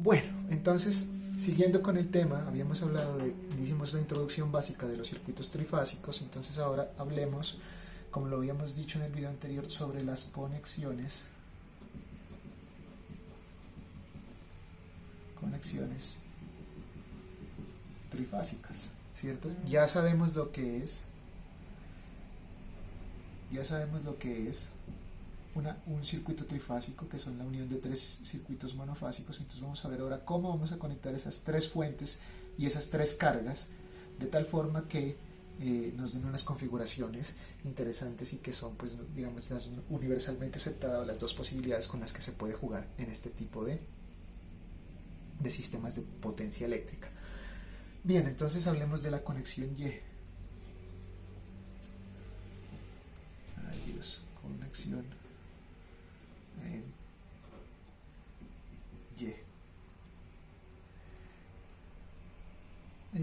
Bueno, entonces, siguiendo con el tema, habíamos hablado hicimos la introducción básica de los circuitos trifásicos, entonces ahora hablemos, como lo habíamos dicho en el video anterior, sobre las conexiones trifásicas, ¿cierto? Ya sabemos lo que es un circuito trifásico, que son la unión de tres circuitos monofásicos. Entonces vamos a ver ahora cómo vamos a conectar esas tres fuentes y esas tres cargas de tal forma que nos den unas configuraciones interesantes y que son, pues, digamos, las universalmente aceptadas, las dos posibilidades con las que se puede jugar en este tipo de sistemas de potencia eléctrica. Bien, entonces hablemos de la conexión Y. Ay Dios, conexión en Y.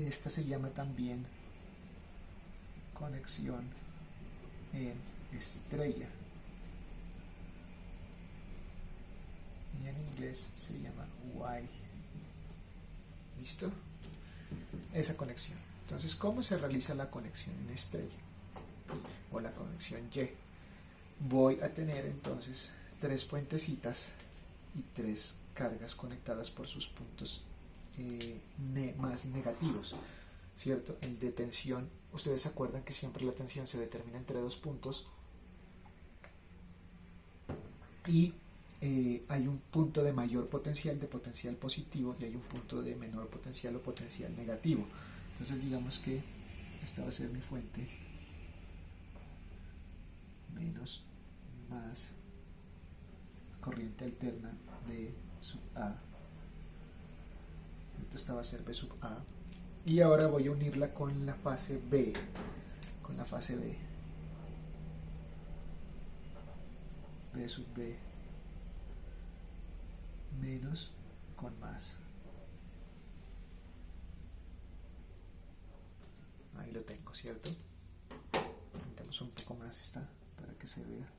Esta se llama también conexión en estrella, y en inglés se llama Y. ¿Listo? Esa conexión. Entonces, ¿cómo se realiza la conexión en estrella o la conexión Y? Voy a tener entonces tres fuentecitas y tres cargas conectadas por sus puntos más negativos, ¿cierto? El de tensión, ustedes se acuerdan que siempre la tensión se determina entre dos puntos y hay un punto de mayor potencial, de potencial positivo, y hay un punto de menor potencial o potencial negativo. Entonces digamos que esta va a ser mi fuente menos más corriente alterna B sub A. Esta va a ser B sub A. Y ahora voy a unirla con la fase B. B sub B menos con más. Ahí lo tengo, ¿cierto? Metemos un poco más esta para que se vea.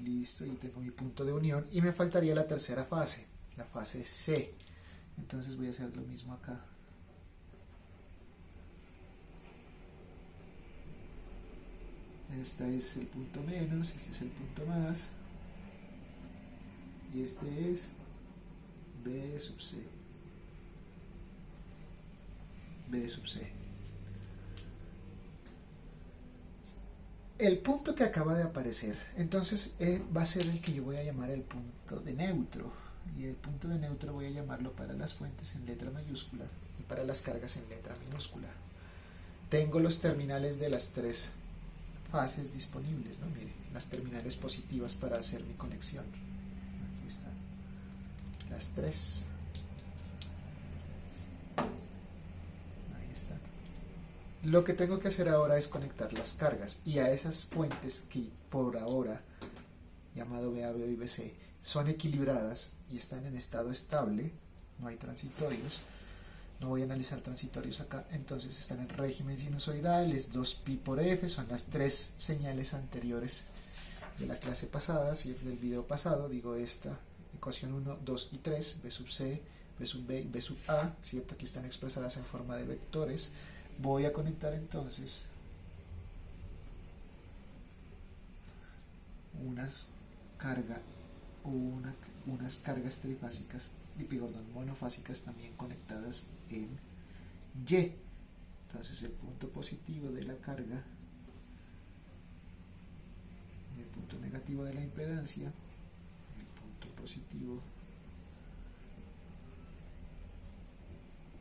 Listo, y tengo mi punto de unión y me faltaría la tercera fase, la fase C. Entonces voy a hacer lo mismo acá. Este es el punto menos, este es el punto más, y este es B sub C. B sub C. El punto que acaba de aparecer, entonces va a ser el que yo voy a llamar el punto de neutro. Y el punto de neutro voy a llamarlo para las fuentes en letra mayúscula y para las cargas en letra minúscula. Tengo los terminales de las tres fases disponibles, ¿no? Miren, las terminales positivas para hacer mi conexión. Aquí están las tres. Ahí están. Lo que tengo que hacer ahora es conectar las cargas, y a esas fuentes que por ahora, llamado BA, BO y BC, son equilibradas y están en estado estable, no hay transitorios. No voy a analizar transitorios acá, entonces están en régimen sinusoidal, es 2pi por f, son las tres señales anteriores de la clase pasada, si es del video pasado, digo esta, ecuación 1, 2 y 3, b sub c, b sub b y b sub a, ¿cierto? Aquí están expresadas en forma de vectores. Voy a conectar entonces unas cargas trifásicas, monofásicas también conectadas en Y. Entonces el punto positivo de la carga y el punto negativo de la impedancia, el punto positivo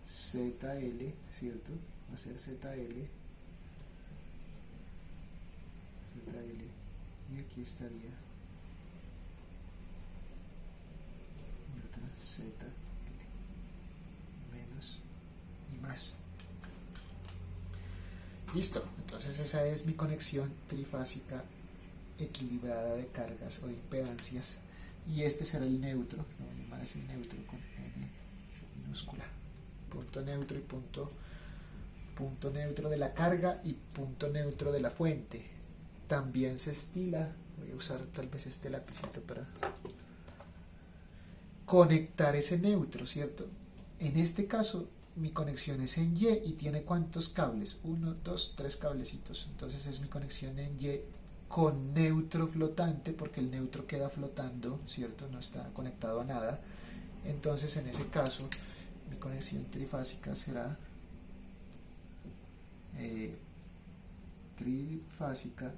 ZL, ¿cierto? Va a ser ZL, y aquí estaría ZL menos y más. Listo, entonces esa es mi conexión trifásica equilibrada de cargas o de impedancias, y este será el neutro, lo voy a llamar así, neutro con N minúscula, punto neutro y punto neutro de la carga y punto neutro de la fuente. También se estila Voy a usar tal vez este lapicito para conectar ese neutro, ¿cierto? En este caso mi conexión es en Y y tiene ¿cuántos cables? 1, 2, 3 cablecitos. Entonces es mi conexión en Y con neutro flotante, porque el neutro queda flotando, ¿cierto? No está conectado a nada. Entonces en ese caso mi conexión trifásica será trifásica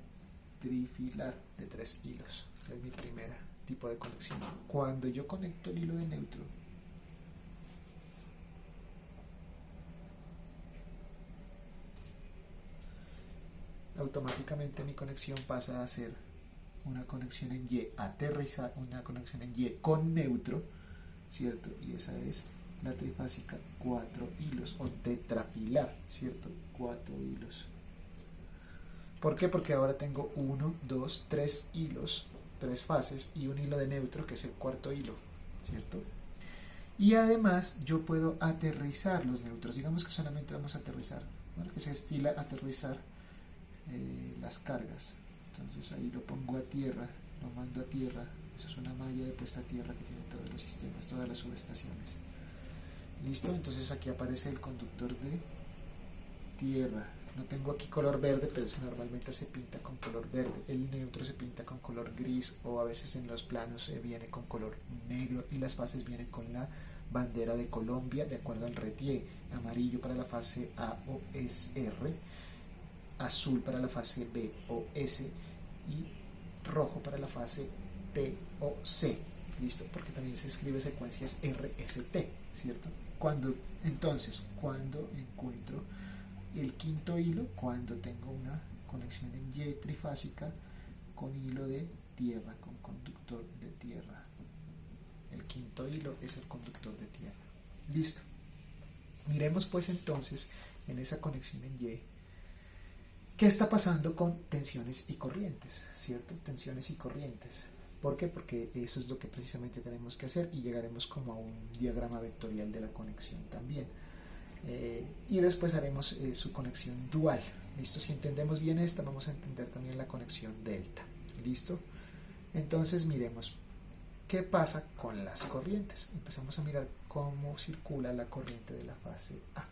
trifilar de 3 hilos. Es mi primer tipo de conexión. Cuando yo conecto el hilo de neutro, automáticamente mi conexión pasa a ser una conexión en Y aterrizar, una conexión en Y con neutro, ¿cierto? Y esa es la trifásica 4 hilos o tetrafilar, ¿cierto? 4 hilos. ¿Por qué? Porque ahora tengo 1, 2, 3 hilos, 3 fases y un hilo de neutro que es el cuarto hilo, ¿cierto? Y además yo puedo aterrizar los neutros. Digamos que solamente vamos a aterrizar, bueno, que se estila aterrizar las cargas. Entonces ahí lo pongo a tierra, lo mando a tierra. Eso es una malla de puesta a tierra que tiene todos los sistemas, todas las subestaciones. Listo, entonces aquí aparece el conductor de tierra. No tengo aquí color verde, pero eso normalmente se pinta con color verde. El neutro se pinta con color gris o a veces en los planos viene con color negro y las fases vienen con la bandera de Colombia de acuerdo al RETIE. Amarillo para la fase A o R, azul para la fase B o S y rojo para la fase T o C. ¿Listo? Porque también se escribe secuencias RST, ¿cierto? Entonces, cuando encuentro el quinto hilo, cuando tengo una conexión en Y trifásica con hilo de tierra, con conductor de tierra. El quinto hilo es el conductor de tierra. Listo. Miremos pues entonces en esa conexión en Y qué está pasando con tensiones y corrientes, ¿cierto? Tensiones y corrientes. ¿Por qué? Porque eso es lo que precisamente tenemos que hacer y llegaremos como a un diagrama vectorial de la conexión también. Y después haremos su conexión dual. ¿Listo? Si entendemos bien esta, vamos a entender también la conexión delta. ¿Listo? Entonces miremos qué pasa con las corrientes. Empezamos a mirar cómo circula la corriente de la fase A.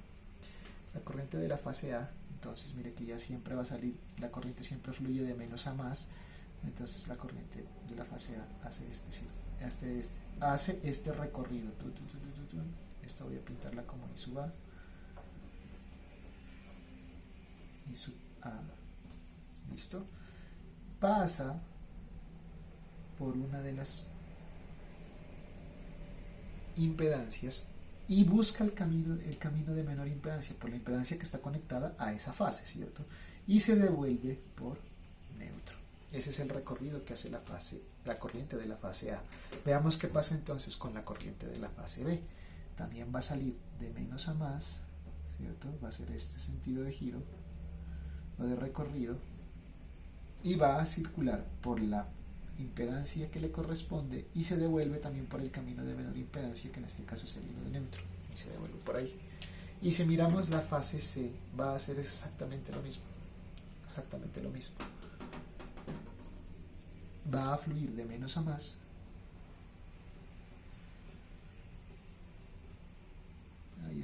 La corriente de la fase A, entonces mire que ya siempre va a salir, la corriente siempre fluye de menos a más. Entonces la corriente de la fase A hace hace este recorrido. Esta voy a pintarla como I sub A. I sub A. ¿Listo? Pasa por una de las impedancias y busca el camino de menor impedancia, por la impedancia que está conectada a esa fase, ¿cierto? Y se devuelve por neutro. Ese es el recorrido que hace la corriente de la fase A. Veamos qué pasa entonces con la corriente de la fase B. También va a salir de menos a más, ¿cierto? Va a ser este sentido de giro o de recorrido y va a circular por la impedancia que le corresponde y se devuelve también por el camino de menor impedancia, que en este caso es el hilo de neutro, y se devuelve por ahí. Y si miramos la fase C, va a hacer exactamente lo mismo. Exactamente lo mismo. Va a fluir de menos a más. Ahí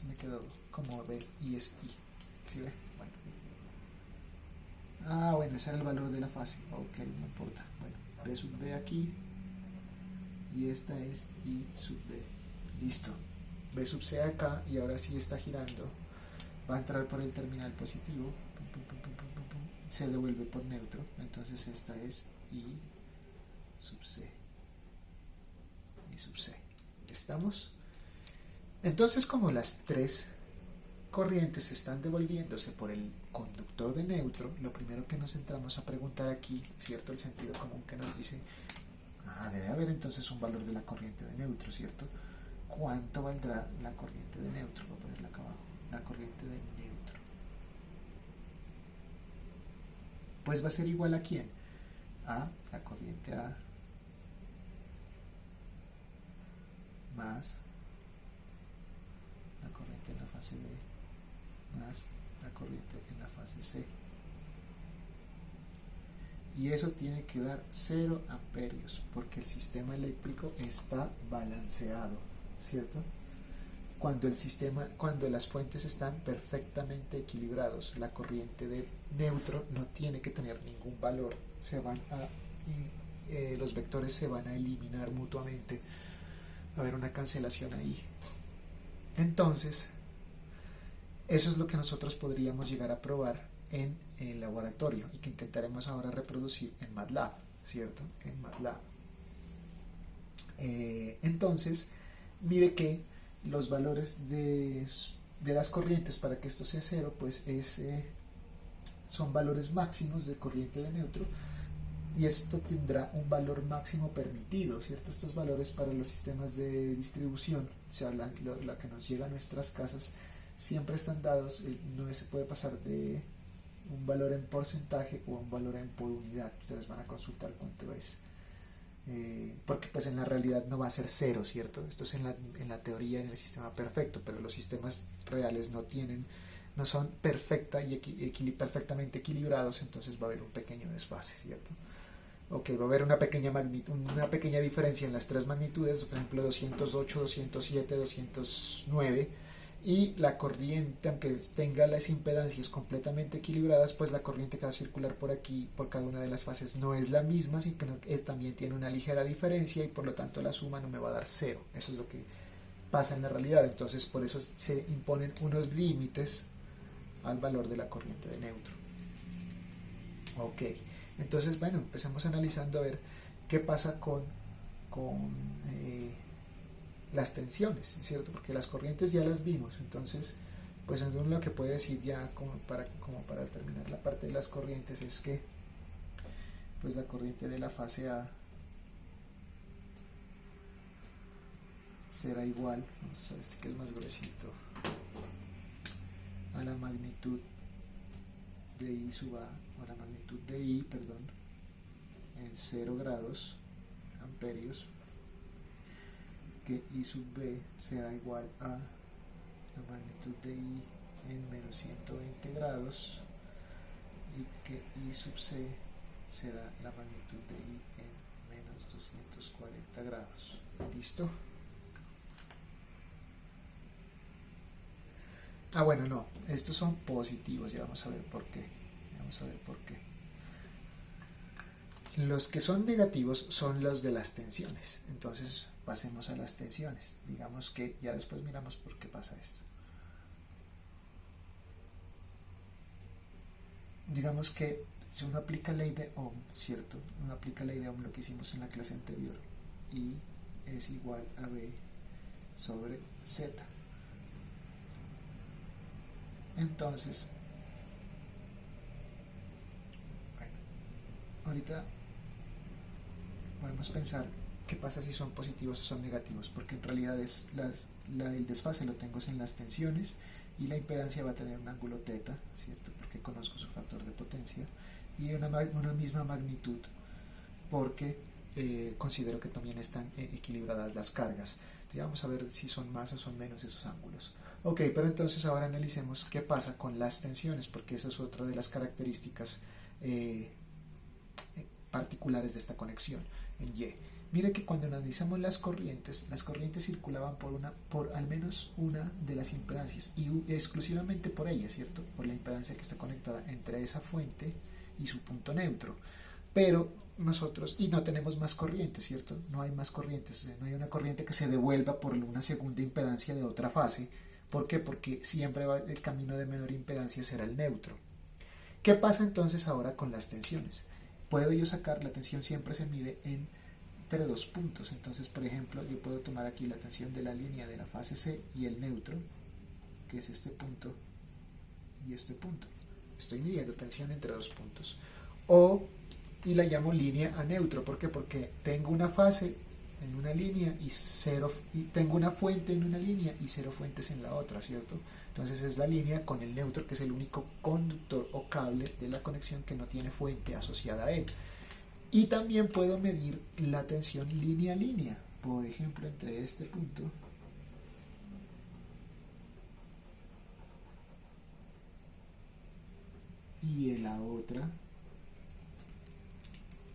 me quedó como B y es I. ¿Sí ve? Bueno. Bueno, ese era el valor de la fase. Ok, no importa. Bueno, B sub B aquí. Y esta es I sub B. Listo. B sub C acá y ahora sí está girando. Va a entrar por el terminal positivo. Se devuelve por neutro. Entonces esta es I sub C. I sub C. ¿Estamos? Entonces, como las tres corrientes están devolviéndose por el conductor de neutro, lo primero que nos entramos a preguntar aquí, ¿cierto? El sentido común que nos dice, debe haber entonces un valor de la corriente de neutro, ¿cierto? ¿Cuánto valdrá la corriente de neutro? Voy a ponerla acá abajo. La corriente de neutro. Pues va a ser igual a ¿quién? A la corriente A más la corriente en la fase B más la corriente en la fase C. y eso tiene que dar 0 amperios porque el sistema eléctrico está balanceado, ¿cierto? Cuando las fuentes están perfectamente equilibrados, la corriente de neutro no tiene que tener ningún valor, los vectores se van a eliminar mutuamente, va a haber una cancelación ahí. Entonces, eso es lo que nosotros podríamos llegar a probar en el laboratorio y que intentaremos ahora reproducir en MATLAB, ¿cierto? En MATLAB. Entonces, mire que los valores de las corrientes para que esto sea cero, pues son valores máximos de corriente de neutro, y esto tendrá un valor máximo permitido, ¿cierto? Estos valores para los sistemas de distribución, o sea, la que nos llega a nuestras casas, siempre están dados, no se puede pasar de un valor en porcentaje o un valor en por unidad. Ustedes van a consultar cuánto es, porque pues en la realidad no va a ser cero, ¿cierto? Esto es en la teoría, en el sistema perfecto, pero los sistemas reales no son perfectamente equilibrados, entonces va a haber un pequeño desfase, ¿cierto? Ok, va a haber una pequeña diferencia en las tres magnitudes, por ejemplo 208, 207, 209, y la corriente, aunque tenga las impedancias completamente equilibradas, pues la corriente que va a circular por aquí, por cada una de las fases, no es la misma, sino que también tiene una ligera diferencia y por lo tanto la suma no me va a dar cero. Eso es lo que pasa en la realidad. Entonces por eso se imponen unos límites al valor de la corriente de neutro. Ok, entonces bueno, empezamos analizando a ver qué pasa con las tensiones, ¿cierto? Porque las corrientes ya las vimos, entonces pues uno lo que puede decir ya como para terminar la parte de las corrientes es que pues la corriente de la fase A será igual, vamos a usar este que es más gruesito, a la magnitud de I sub A, o la magnitud de I, perdón, en 0 grados amperios, que I sub B será igual a la magnitud de I en menos 120 grados y que I sub C será la magnitud de I en menos 240 grados. ¿Listo? Bueno, no, estos son positivos y vamos a ver por qué. Los que son negativos son los de las tensiones. Entonces pasemos a las tensiones. Digamos que ya después miramos por qué pasa esto. Digamos que si uno aplica ley de Ohm, ¿cierto? Uno aplica ley de Ohm, lo que hicimos en la clase anterior. I es igual a B sobre Z. Entonces, bueno, ahorita podemos pensar qué pasa si son positivos o son negativos, porque en realidad el desfase lo tengo en las tensiones y la impedancia va a tener un ángulo θ, ¿cierto? Porque conozco su factor de potencia, y una misma magnitud, porque considero que también están equilibradas las cargas. Entonces vamos a ver si son más o son menos esos ángulos. Ok, pero entonces ahora analicemos qué pasa con las tensiones, porque esa es otra de las características particulares de esta conexión en Y. Mire que cuando analizamos las corrientes circulaban por al menos una de las impedancias, y exclusivamente por ella, ¿cierto? Por la impedancia que está conectada entre esa fuente y su punto neutro. Pero nosotros, y no tenemos más corrientes, ¿cierto? No hay más corrientes, no hay una corriente que se devuelva por una segunda impedancia de otra fase. ¿Por qué? Porque siempre el camino de menor impedancia será el neutro. ¿Qué pasa entonces ahora con las tensiones? Puedo yo sacar, la tensión siempre se mide entre dos puntos. Entonces, por ejemplo, yo puedo tomar aquí la tensión de la línea de la fase C y el neutro, que es este punto y este punto. Estoy midiendo tensión entre dos puntos. Y la llamo línea a neutro. ¿Por qué? Porque tengo una fase en una línea y tengo una fuente en una línea y cero fuentes en la otra, ¿cierto? Entonces es la línea con el neutro, que es el único conductor o cable de la conexión que no tiene fuente asociada a él. Y también puedo medir la tensión línea a línea, por ejemplo, entre este punto y la otra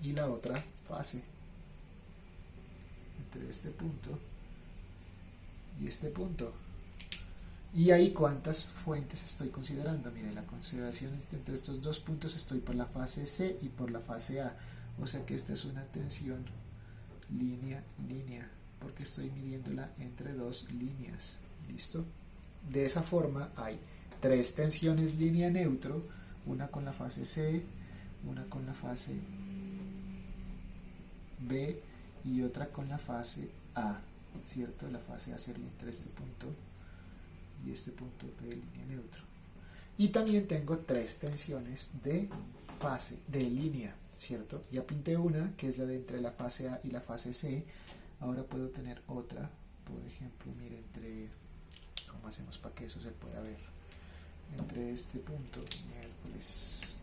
y la otra fase, entre este punto y este punto. Y ahí cuántas fuentes estoy considerando. Miren, la consideración entre estos dos puntos estoy por la fase C y por la fase A, o sea que esta es una tensión línea porque estoy midiéndola entre dos líneas. ¿Listo? De esa forma hay tres tensiones línea neutro, una con la fase C, una con la fase B y otra con la fase A, ¿cierto? La fase A sería entre este punto y este punto de línea neutro. Y también tengo tres tensiones de fase, de línea, ¿cierto? Ya pinté una, que es la de entre la fase A y la fase C. Ahora puedo tener otra, por ejemplo, mire, entre, ¿cómo hacemos para que eso se pueda ver? Entre este punto, miércoles,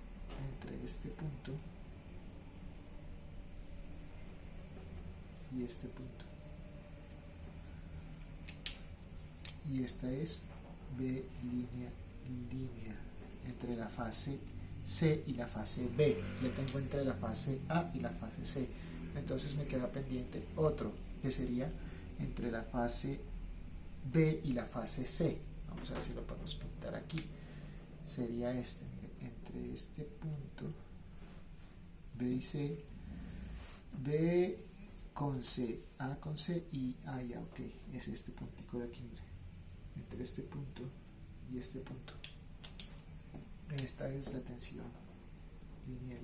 entre este punto y este punto. Y esta es B línea entre la fase C y la fase B. Ya tengo entre la fase A y la fase C. Entonces me queda pendiente otro, que sería entre la fase B y la fase C. Vamos a ver si lo podemos pintar aquí. Sería este, mire, entre este punto B y C, B con C, A con C y A ya, ok, es este puntico de aquí, mire, entre este punto y este punto. Esta es la tensión línea.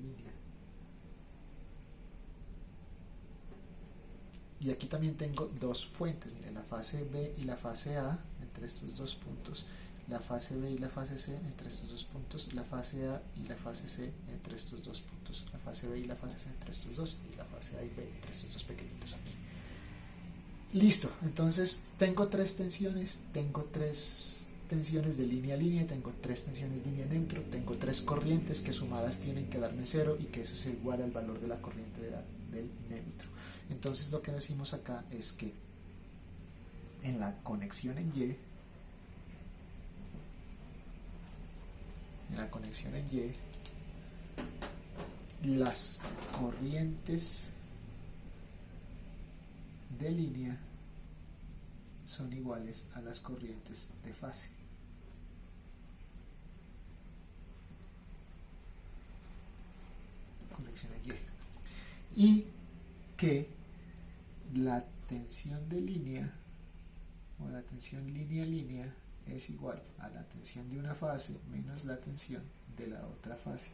Y aquí también tengo dos fuentes, miren, la fase B y la fase A entre estos dos puntos, la fase B y la fase C entre estos dos puntos, la fase A y la fase C entre estos dos puntos, la fase B y la fase C entre estos dos, y la fase A y B entre estos dos pequeñitos aquí. Listo, entonces tengo tres tensiones, de línea a línea, tengo tres tensiones línea neutro, tengo tres corrientes que sumadas tienen que darme cero y que eso es igual al valor de la corriente del neutro. Entonces lo que decimos acá es que en la conexión en Y, las corrientes de línea son iguales a las corrientes de fase. Conexión en Y. Y que la tensión de línea o la tensión línea es igual a la tensión de una fase menos la tensión de la otra fase,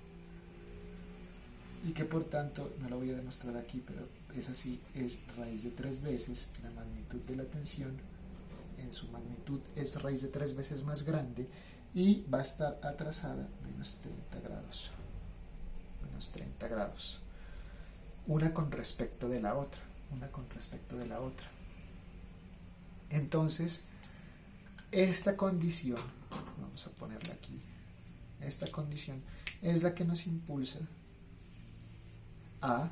y que por tanto, no lo voy a demostrar aquí, pero es así, es raíz de 3 veces la magnitud de la tensión, en su magnitud es raíz de 3 veces más grande y va a estar atrasada menos 30 grados, una con respecto de la otra. Entonces, esta condición, vamos a ponerla aquí, esta condición es la que nos impulsa a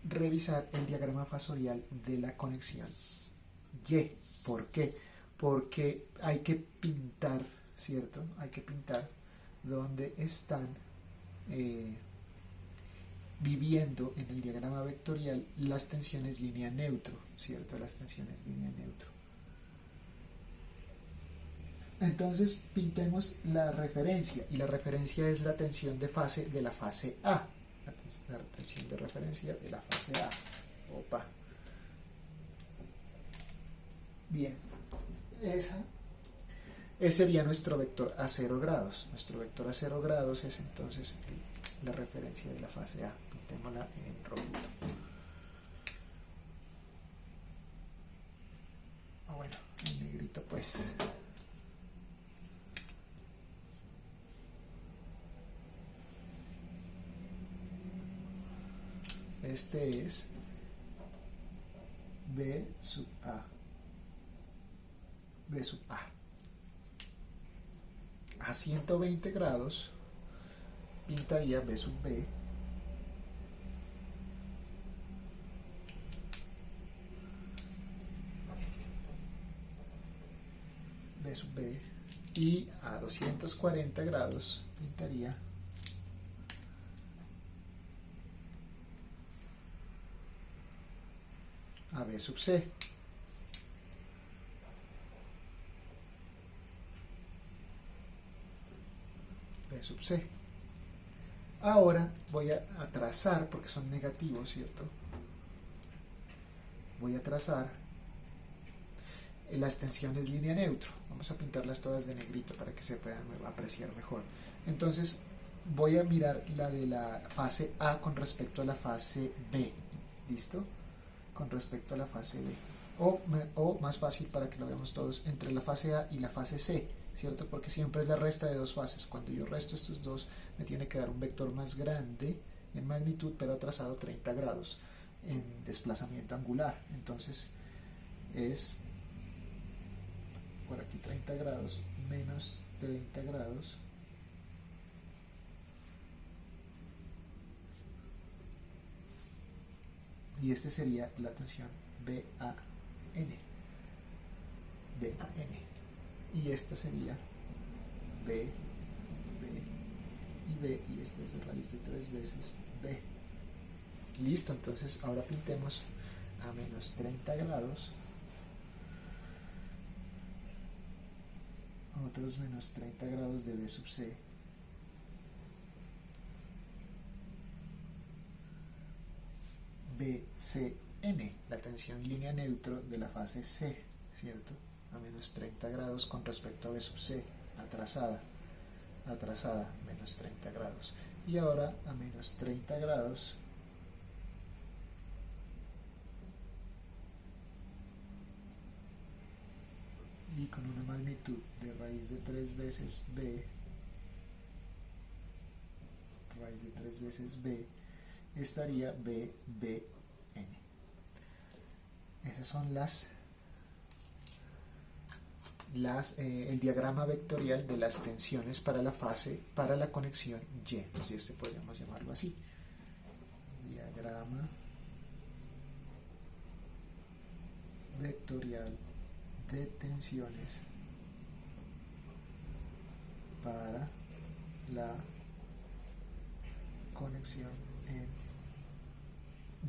revisar el diagrama fasorial de la conexión Y. ¿Por qué? Porque hay que pintar, ¿cierto? Hay que pintar donde están viviendo en el diagrama vectorial las tensiones línea neutro, ¿cierto? Las tensiones línea neutro. Entonces pintemos la referencia, y la referencia es la tensión de fase de la fase A, la tensión de referencia de la fase A. Opa. Bien, ese sería nuestro vector a 0 grados. Nuestro vector a 0 grados es entonces la referencia de la fase A. Pintémosla en rojito. Bueno, en negrito pues. Este es B sub A. A 120 grados pintaría B sub B. Y a 240 grados pintaría a B sub C. B sub C. Ahora voy a trazar, porque son negativos, ¿cierto? Voy a trazar las tensiones línea neutro. Vamos a pintarlas todas de negrito para que se puedan apreciar mejor. Entonces voy a mirar la de la fase A con respecto a la fase B. ¿Listo? Con respecto a la fase B. O más fácil para que lo veamos todos, entre la fase A y la fase C, ¿cierto? Porque siempre es la resta de dos fases. Cuando yo resto estos dos, me tiene que dar un vector más grande en magnitud, pero atrasado 30 grados en desplazamiento angular. Entonces es por aquí 30 grados menos 30 grados y este sería la tensión BAN y esta sería B, B y B, y esta es raíz de 3 veces B. Listo, entonces ahora pintemos a menos 30 grados otros menos 30 grados de B sub C BCN, la tensión línea neutro de la fase C, ¿cierto? A menos 30 grados con respecto a B sub C, atrasada, menos 30 grados. Y ahora a menos 30 grados y con una magnitud de raíz de 3 veces B, raíz de 3 veces B, estaría BBN. Esas son el diagrama vectorial de las tensiones para la fase, para la conexión Y. Entonces podríamos llamarlo así. Diagrama vectorial de tensiones para la conexión en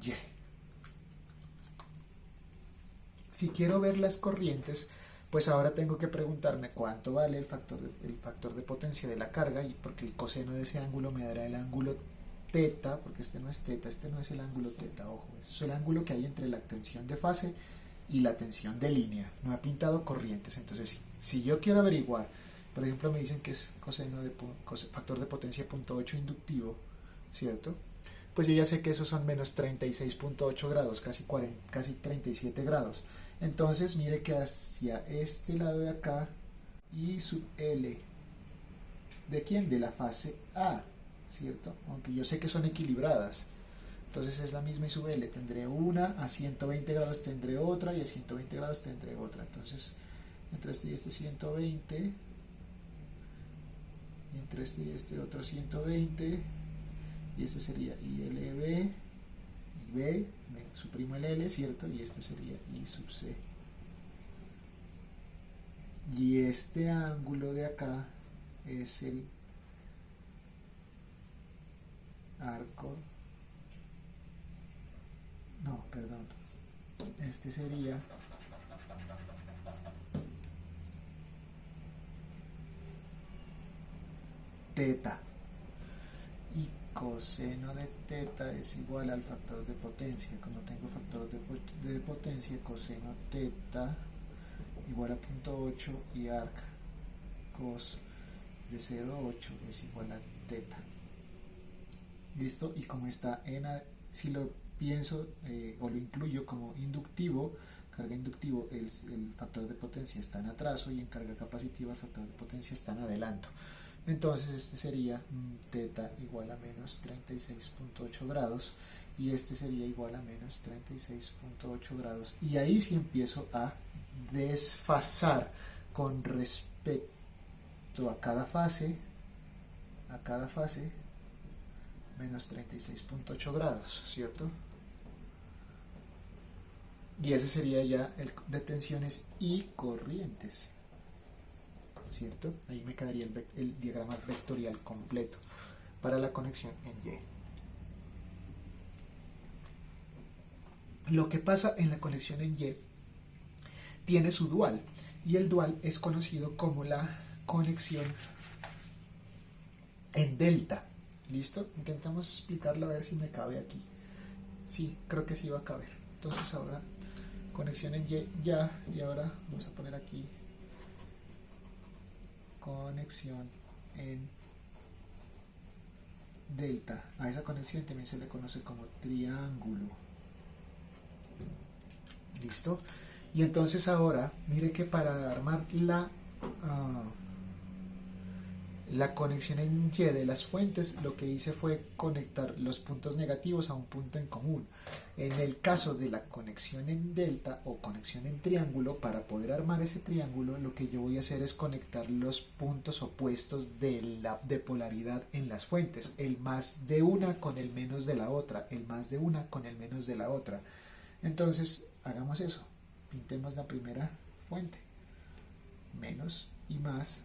Y. Si quiero ver las corrientes, pues ahora tengo que preguntarme cuánto vale el factor de potencia de la carga, y porque el coseno de ese ángulo me dará el ángulo teta, porque este no es teta, este no es el ángulo teta, ojo, es el ángulo que hay entre la tensión de fase y la tensión de línea. No he pintado corrientes. Entonces si yo quiero averiguar, por ejemplo me dicen que es factor de potencia 0.8 inductivo, ¿cierto? Pues yo ya sé que esos son menos 36.8 grados, casi 37 grados. Entonces mire que hacia este lado de acá, I sub L, ¿de quién? De la fase A, ¿cierto? Aunque yo sé que son equilibradas. Entonces es la misma I sub L, tendré una, a 120 grados tendré otra, y a 120 grados tendré otra. Entonces entre este y este 120, y entre este y este otro 120, y este sería ILB, y B, me suprimo el L, ¿cierto? Y este sería I sub C. Y este ángulo de acá es el arco, no, perdón, este sería teta, y coseno de teta es igual al factor de potencia. Como tengo factor de potencia, coseno teta igual a 0.8 y arc cos de 0.8 es igual a teta. Listo, y como está si lo pienso o lo incluyo como inductivo, carga inductivo, el factor de potencia está en atraso, y en carga capacitiva el factor de potencia está en adelanto. Entonces este sería teta igual a menos 36.8 grados, y este sería igual a menos 36.8 grados. Y ahí sí empiezo a desfasar con respecto a cada fase, menos 36.8 grados, ¿cierto? Y ese sería ya el de tensiones y corrientes, ¿cierto? Ahí me quedaría el diagrama vectorial completo para la conexión en Y. Lo que pasa en la conexión en Y tiene su dual, y el dual es conocido como la conexión en delta. ¿Listo? Intentamos explicarlo a ver si me cabe aquí. Sí, creo que sí va a caber. Entonces ahora conexión en Y ya, y ahora vamos a poner aquí conexión en delta. A esa conexión también se le conoce como triángulo. ¿Listo? Y entonces ahora, mire que para armar la conexión en Y de las fuentes, lo que hice fue conectar los puntos negativos a un punto en común. En el caso de la conexión en delta o conexión en triángulo, para poder armar ese triángulo, lo que yo voy a hacer es conectar los puntos opuestos de polaridad en las fuentes, el más de una con el menos de la otra, el más de una con el menos de la otra. Entonces, hagamos eso. Pintemos la primera fuente, menos y más,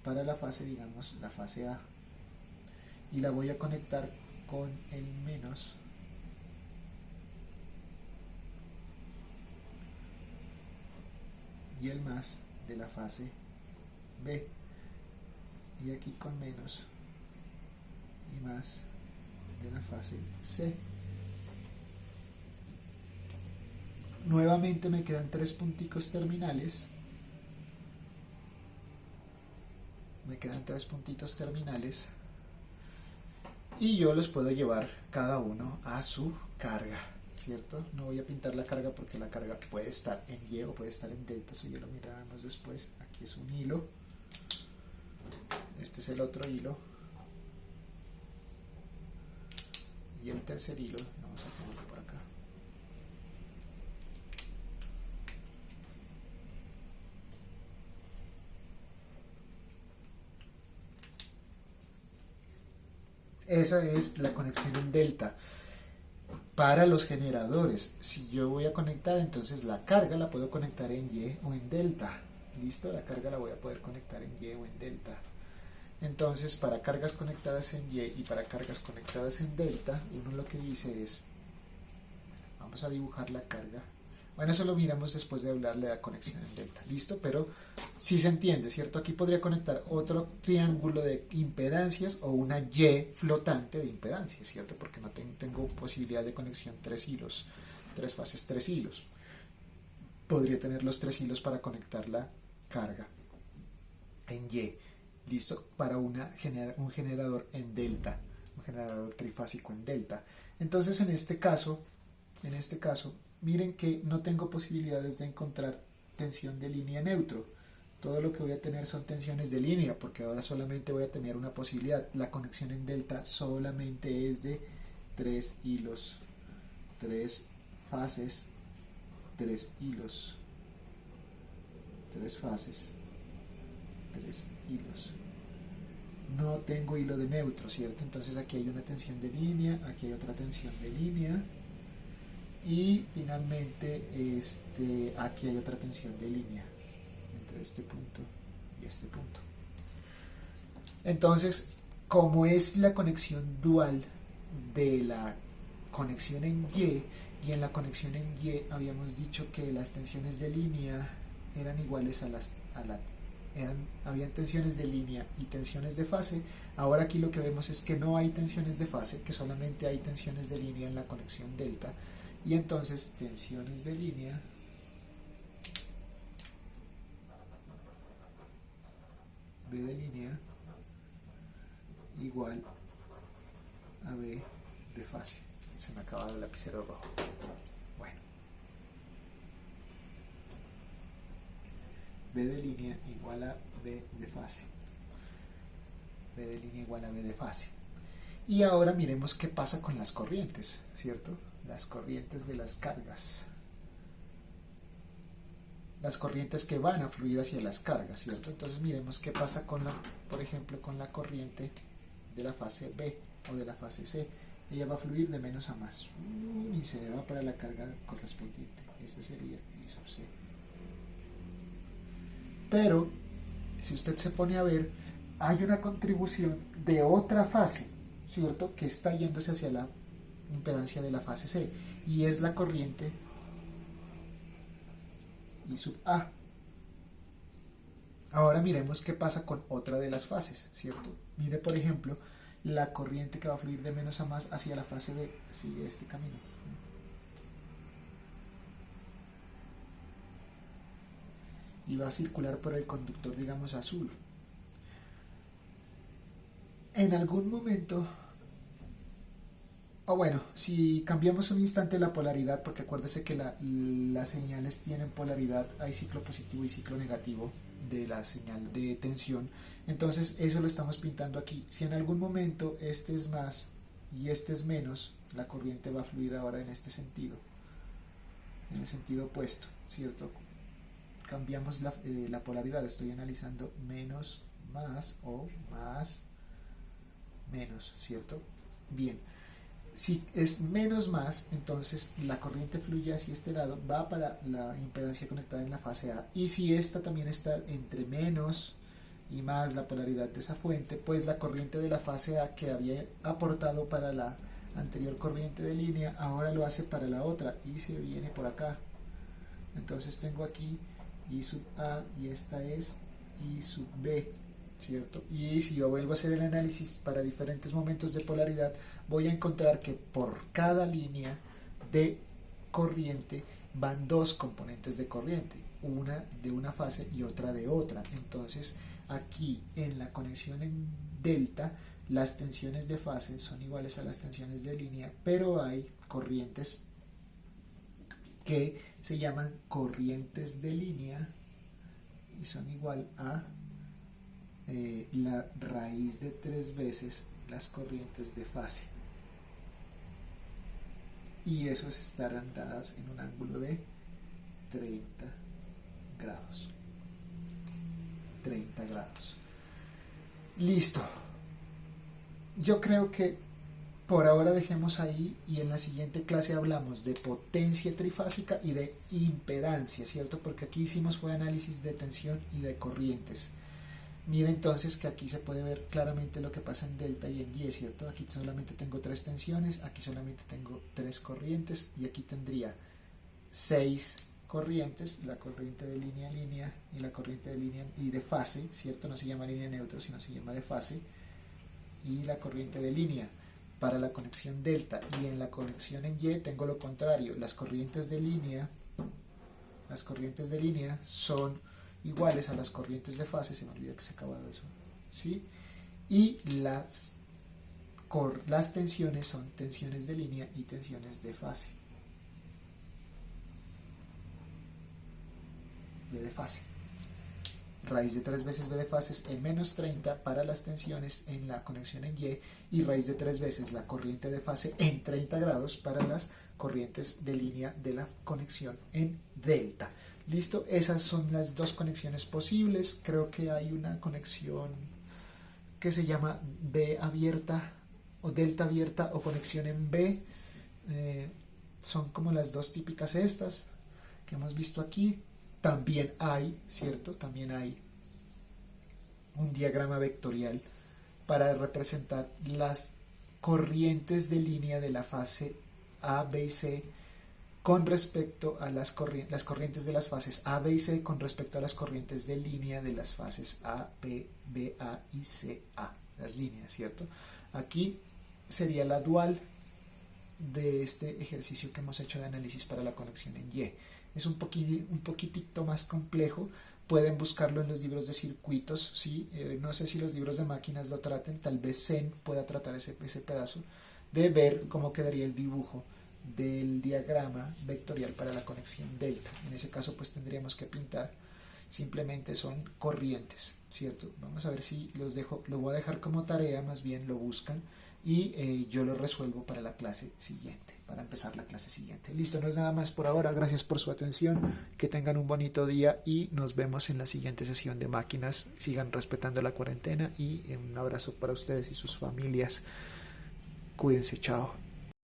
para la fase, digamos, la fase A, y la voy a conectar con el menos y el más de la fase B, y aquí con menos y más de la fase C. Nuevamente me quedan 3 punticos terminales. Me quedan 3 puntitos terminales y yo los puedo llevar cada uno a su carga, ¿cierto? No voy a pintar la carga porque la carga puede estar en Y o puede estar en delta, eso ya lo miraremos después. Aquí es un hilo, este es el otro hilo, y el tercer hilo vamos a ponerlo por acá. Esa es la conexión en delta. Para los generadores, si yo voy a conectar, entonces la carga la puedo conectar en Y o en delta. ¿Listo? La carga la voy a poder conectar en Y o en delta. Entonces, para cargas conectadas en Y y para cargas conectadas en delta, uno lo que dice es, vamos a dibujar la carga. Bueno, eso lo miramos después de hablarle de la conexión en delta, ¿listo? Pero sí se entiende, ¿cierto? Aquí podría conectar otro triángulo de impedancias o una Y flotante de impedancias, ¿cierto? Porque no tengo posibilidad de conexión 3 hilos, 3 fases, 3 hilos. Podría tener los 3 hilos para conectar la carga en Y, ¿listo? Para un generador en delta, un generador trifásico en delta. Entonces, en este caso, miren que no tengo posibilidades de encontrar tensión de línea neutro. Todo lo que voy a tener son tensiones de línea, porque ahora solamente voy a tener una posibilidad. La conexión en delta solamente es de 3 hilos, 3 fases, 3 hilos, 3 fases, 3 hilos. No tengo hilo de neutro, ¿cierto? Entonces aquí hay una tensión de línea, aquí hay otra tensión de línea, y finalmente aquí hay otra tensión de línea entre este punto y este punto. Entonces, como es la conexión dual de la conexión en Y, y en la conexión en Y habíamos dicho que las tensiones de línea eran iguales habían tensiones de línea y tensiones de fase. Ahora aquí lo que vemos es que no hay tensiones de fase, que solamente hay tensiones de línea en la conexión delta. Y entonces tensiones de línea B de línea igual a B de fase. Se me acaba el lapicero rojo. Bueno, B de línea igual a B de fase. B de línea igual a B de fase. Y ahora miremos qué pasa con las corrientes, ¿cierto? Las corrientes de las cargas. Las corrientes que van a fluir hacia las cargas, ¿cierto? Entonces miremos qué pasa con por ejemplo, con la corriente de la fase B o de la fase C. Ella va a fluir de menos a más y se va para la carga correspondiente. Este sería I sub C. Pero, si usted se pone a ver, hay una contribución de otra fase, ¿cierto? Que está yéndose hacia impedancia de la fase C, y es la corriente I sub A. Ahora miremos qué pasa con otra de las fases, ¿cierto? Mire, por ejemplo, la corriente que va a fluir de menos a más hacia la fase B sigue este camino. Y va a circular por el conductor, digamos, azul. En algún momento, o bueno, si cambiamos un instante la polaridad, porque acuérdese que las señales tienen polaridad, hay ciclo positivo y ciclo negativo de la señal de tensión, entonces eso lo estamos pintando aquí. Si en algún momento este es más y este es menos, la corriente va a fluir ahora en este sentido, en el sentido opuesto, ¿cierto? Cambiamos la polaridad, estoy analizando menos, más o más, menos, ¿cierto? Bien, si es menos más, entonces la corriente fluye hacia este lado, va para la impedancia conectada en la fase A, y si esta también está entre menos y más la polaridad de esa fuente, pues la corriente de la fase A que había aportado para la anterior corriente de línea, ahora lo hace para la otra y se viene por acá. Entonces tengo aquí I sub A y esta es I sub B, ¿cierto? Y si yo vuelvo a hacer el análisis para diferentes momentos de polaridad, voy a encontrar que por cada línea de corriente van dos componentes de corriente, una de una fase y otra de otra. Entonces aquí en la conexión en delta, las tensiones de fase son iguales a las tensiones de línea, pero hay corrientes que se llaman corrientes de línea y son igual a la raíz de 3 veces las corrientes de fase, y esos estarán dadas en un ángulo de 30 grados. 30 grados. Listo. Yo creo que por ahora dejemos ahí, y en la siguiente clase hablamos de potencia trifásica y de impedancia, ¿cierto? Porque aquí hicimos fue análisis de tensión y de corrientes. Mira entonces que aquí se puede ver claramente lo que pasa en delta y en Y, ¿cierto? Aquí solamente tengo 3 tensiones, aquí solamente tengo 3 corrientes, y aquí tendría 6 corrientes, la corriente de línea a línea y la corriente de línea y de fase, ¿cierto? No se llama línea neutro, sino se llama de fase, y la corriente de línea para la conexión delta. Y en la conexión en Y tengo lo contrario, las corrientes de línea son iguales a las corrientes de fase, se me olvida que se ha acabado eso, ¿sí? Y las tensiones son tensiones de línea y tensiones de fase. B de fase. Raíz de 3 veces B de fase es en menos 30 para las tensiones en la conexión en y raíz de 3 veces la corriente de fase en 30 grados para las corrientes de línea de la conexión en delta. Listo, esas son las dos conexiones posibles. Creo que hay una conexión que se llama B abierta o delta abierta o conexión en B. Son como las dos típicas estas que hemos visto aquí. También hay, ¿cierto? También hay un diagrama vectorial para representar las corrientes de línea de la fase A, B y C con respecto a las corrientes de las fases A, B y C con respecto a las corrientes de línea de las fases A, B, BA y CA, las líneas, ¿cierto? Aquí sería la dual de este ejercicio que hemos hecho de análisis para la conexión en Y. Es un poquitito más complejo, pueden buscarlo en los libros de circuitos, ¿sí? No sé si los libros de máquinas lo traten, tal vez Zen pueda tratar ese pedazo, de ver cómo quedaría el dibujo del diagrama vectorial para la conexión delta. En ese caso pues tendríamos que pintar, simplemente son corrientes, ¿cierto? Vamos a ver si lo voy a dejar como tarea, más bien lo buscan y yo lo resuelvo para la clase siguiente, para empezar la clase siguiente. Listo, no es nada más por ahora, gracias por su atención, que tengan un bonito día y nos vemos en la siguiente sesión de máquinas. Sigan respetando la cuarentena y un abrazo para ustedes y sus familias. Cuídense, chao.